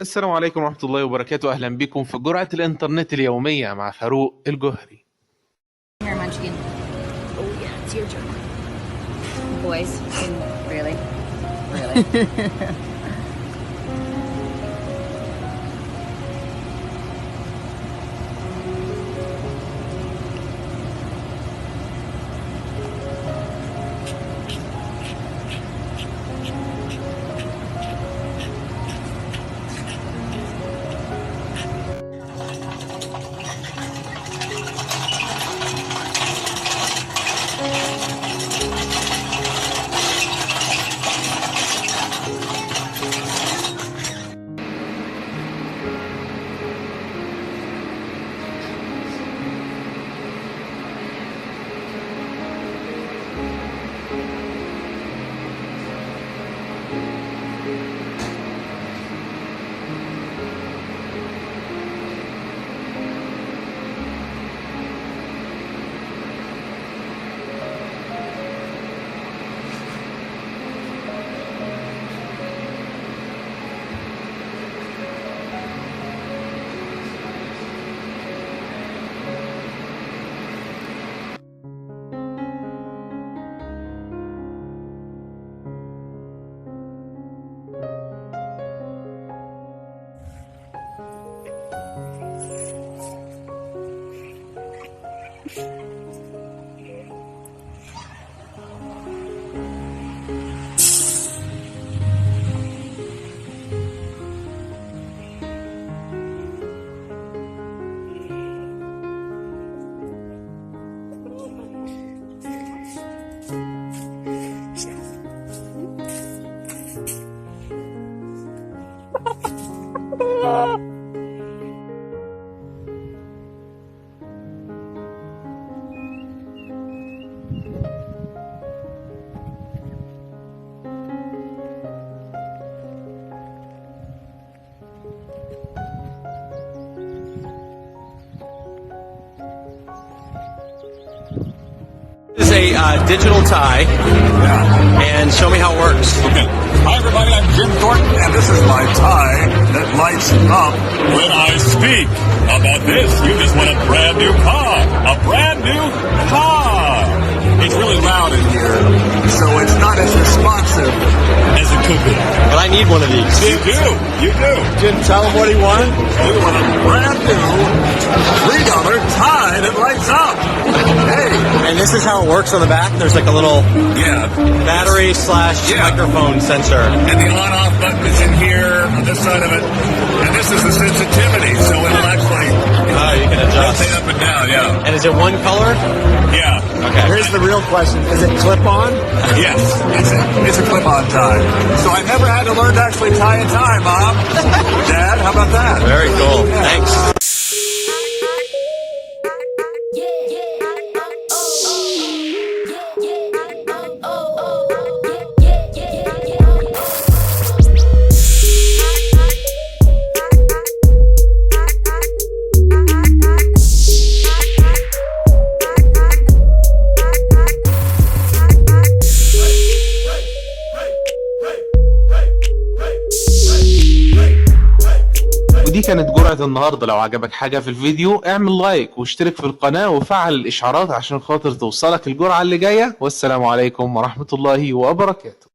السلام عليكم ورحمة الله وبركاته. أهلا بكم في جرعة الانترنت اليومية مع فاروق الجوهري. Here, Munchkin. Oh yeah, it's your turn. Boys, really? This is a digital tie, and show me how it works. Okay. Hi everybody, I'm Jim Thornton, and this is my tie that lights up when I speak. How about this? You just won a brand new car. A brand new car. It's really loud in here, so it's not as responsive as it could be. But I need one of these. You do. You do. Jim, tell him what he won. You won a brand new $3 tie that lights up. Hey. And this is how it works on the back. There's like a little battery slash microphone sensor. And the on-off button is in here on this side of it. And this is the sensitivity, so it'll actually you can adjust. rotate up and down, yeah. And is it one color? Yeah. Okay. Here's the real question. Is it clip-on? Yes, it's a clip-on tie. So I never had to learn to actually tie a tie, Mom. Dad, how about that? Very cool. Thanks. ودي كانت جرعة النهاردة. لو عجبك حاجة في الفيديو اعمل لايك واشترك في القناة وفعل الإشعارات عشان خاطر توصلك الجرعة اللي جاية. والسلام عليكم ورحمة الله وبركاته.